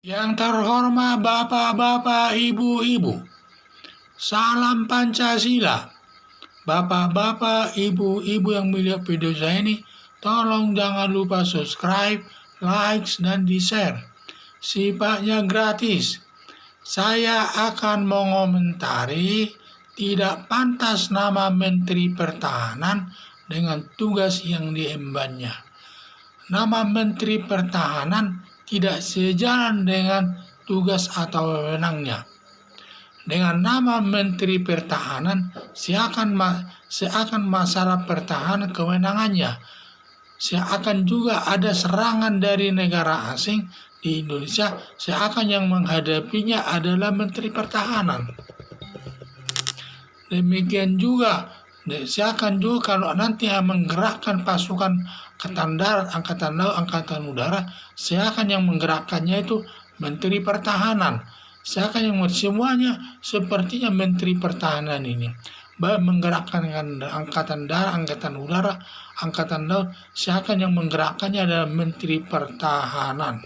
Yang terhormat Bapak-bapak, Ibu-ibu, salam Pancasila. Bapak-bapak, Ibu-ibu yang melihat video saya ini, tolong jangan lupa subscribe, likes, dan di-share. Sifatnya gratis. Saya akan mengomentari tidak pantas nama Menteri Pertahanan dengan tugas yang diembannya. Nama Menteri Pertahanan tidak sejalan dengan tugas atau wewenangnya. Dengan nama Menteri Pertahanan, seakan masalah pertahanan kewenangannya. Seakan juga ada serangan dari negara asing di Indonesia, seakan yang menghadapinya adalah Menteri Pertahanan. Demikian juga, seakan juga kalau nanti menggerakkan pasukan Angkatan Darat, Angkatan Laut, Angkatan Udara, seakan yang menggerakkannya itu Menteri Pertahanan. Seakan yang semuanya sepertinya Menteri Pertahanan ini. Baik menggerakkan Angkatan Darat, Angkatan Udara, Angkatan Laut, seakan yang menggerakkannya adalah Menteri Pertahanan.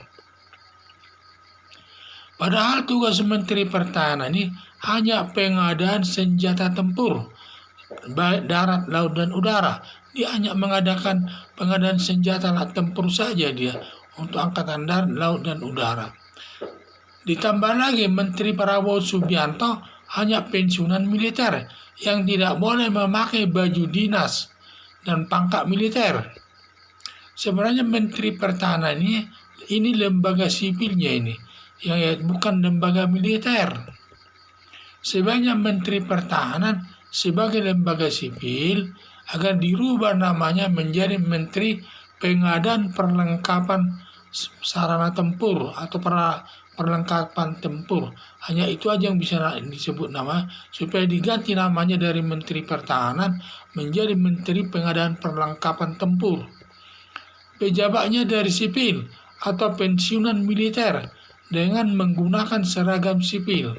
Padahal tugas Menteri Pertahanan ini hanya pengadaan senjata tempur, baik darat, laut, dan udara. Dia hanya mengadakan pengadaan senjata tempur saja dia untuk Angkatan Darat, Laut, dan Udara. Ditambah lagi Menteri Prabowo Subianto hanya pensiunan militer yang tidak boleh memakai baju dinas dan pangkat militer. Sebenarnya Menteri Pertahanan ini lembaga sipilnya ini, yang bukan lembaga militer. Sebenarnya Menteri Pertahanan sebagai lembaga sipil agar dirubah namanya menjadi Menteri Pengadaan Perlengkapan Sarana Tempur atau perlengkapan tempur. Hanya itu aja yang bisa disebut nama, supaya diganti namanya dari Menteri Pertahanan menjadi Menteri Pengadaan Perlengkapan Tempur. Pejabatnya dari sipil atau pensiunan militer dengan menggunakan seragam sipil.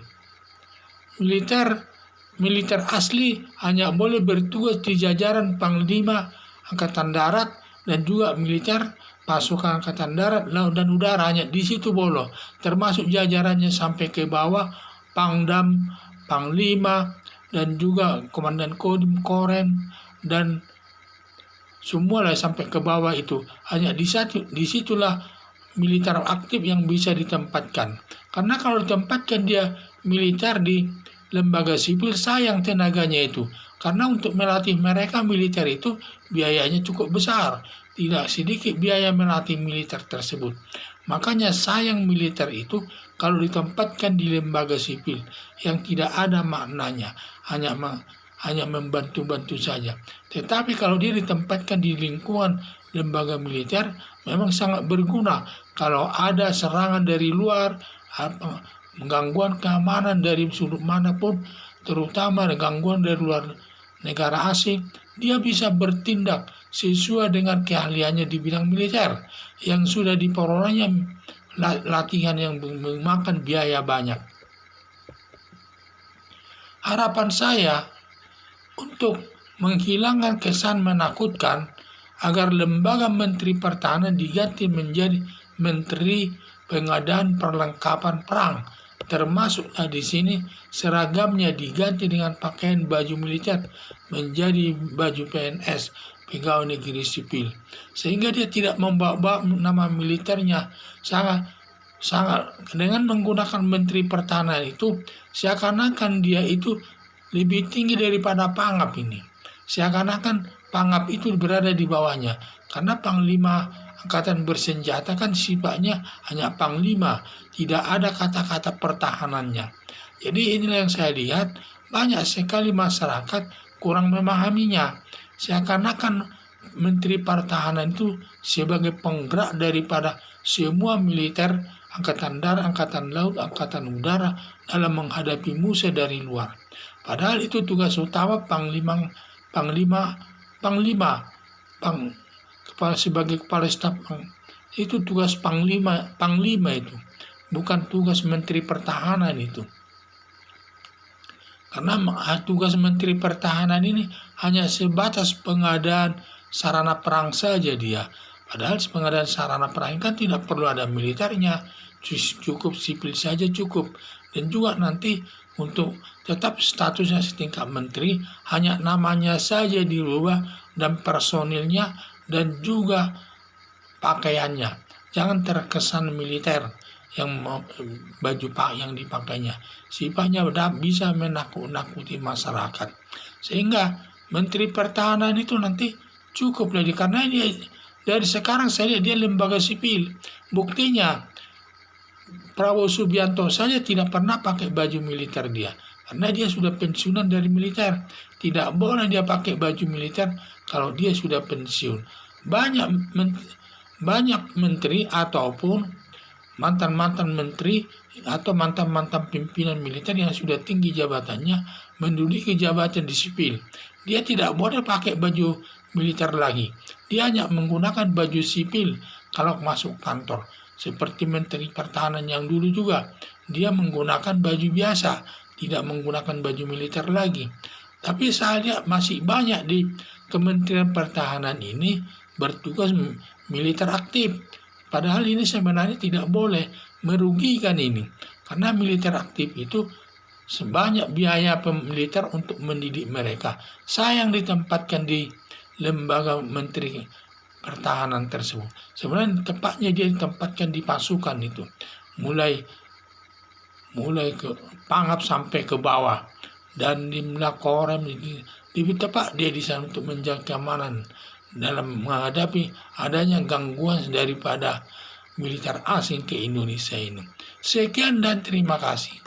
Militer asli hanya boleh bertugas di jajaran Panglima Angkatan Darat dan juga militer pasukan Angkatan Darat, Laut, dan Udara, hanya di situ boleh, termasuk jajarannya sampai ke bawah Pangdam, Panglima, dan juga Komandan Kodim, Korem, dan semualah sampai ke bawah itu. Hanya disitulah militer aktif yang bisa ditempatkan. Karena kalau ditempatkan dia militer di lembaga sipil, sayang tenaganya itu. Karena untuk melatih mereka militer itu biayanya cukup besar. Tidak sedikit biaya melatih militer tersebut. Makanya sayang militer itu kalau ditempatkan di lembaga sipil yang tidak ada maknanya. Hanya membantu-bantu saja. Tetapi kalau dia ditempatkan di lingkungan lembaga militer, memang sangat berguna. Kalau ada serangan dari luar, gangguan keamanan dari sudut manapun, terutama gangguan dari luar negara asing, dia bisa bertindak sesuai dengan keahliannya di bidang militer yang sudah diperolehnya latihan yang memakan biaya banyak. Harapan saya untuk menghilangkan kesan menakutkan agar lembaga Menteri Pertahanan diganti menjadi Menteri Pengadaan Perlengkapan Perang, termasuk di sini seragamnya diganti dengan pakaian baju militer menjadi baju PNS, pegawai negeri sipil, sehingga dia tidak membawa nama militernya. Sangat dengan menggunakan Menteri Pertahanan itu seakan-akan dia itu lebih tinggi daripada Pangap ini. Seakan-akan Pangap itu berada di bawahnya, karena Panglima Angkatan Bersenjata kan sifatnya hanya Panglima, tidak ada kata-kata pertahanannya. Jadi inilah yang saya lihat, banyak sekali masyarakat kurang memahaminya. Seakan-akan Menteri Pertahanan itu sebagai penggerak daripada semua militer Angkatan Darat, Angkatan Laut, Angkatan Udara dalam menghadapi musuh dari luar. Padahal itu tugas utama sebagai kepala staf, itu tugas panglima itu, bukan tugas Menteri Pertahanan itu. Karena tugas Menteri Pertahanan ini hanya sebatas pengadaan sarana perang saja dia. Padahal pengadaan sarana perang kan tidak perlu ada militernya, cukup sipil saja cukup. Dan juga nanti untuk tetap statusnya setingkat menteri, hanya namanya saja dirubah dan personilnya dan juga pakaiannya. Jangan terkesan militer yang baju yang dipakainya. Sifatnya bisa menakut-nakuti masyarakat. Sehingga Menteri Pertahanan itu nanti cukup lagi karena dia dari sekarang saya lihat dia lembaga sipil. Buktinya Prabowo Subianto saja tidak pernah pakai baju militer dia. Karena dia sudah pensiunan dari militer. Tidak boleh dia pakai baju militer kalau dia sudah pensiun. Banyak menteri ataupun mantan-mantan menteri atau mantan-mantan pimpinan militer yang sudah tinggi jabatannya menduduki jabatan di sipil. Dia tidak boleh pakai baju militer lagi. Dia hanya menggunakan baju sipil kalau masuk kantor. Seperti Menteri Pertahanan yang dulu juga, dia menggunakan baju biasa, tidak menggunakan baju militer lagi. Tapi saya lihat masih banyak di Kementerian Pertahanan ini bertugas militer aktif. Padahal ini sebenarnya tidak boleh, merugikan ini. Karena militer aktif itu sebanyak biaya militer untuk mendidik mereka. Sayang ditempatkan di lembaga Menteri Pertahanan tersebut. Sebenarnya tepatnya dia ditempatkan di pasukan itu. Mulai ke pangap sampai ke bawah. Dan di Korem lebih tepat dia di sana untuk menjaga keamanan dalam menghadapi adanya gangguan daripada militer asing ke Indonesia ini. Sekian dan terima kasih.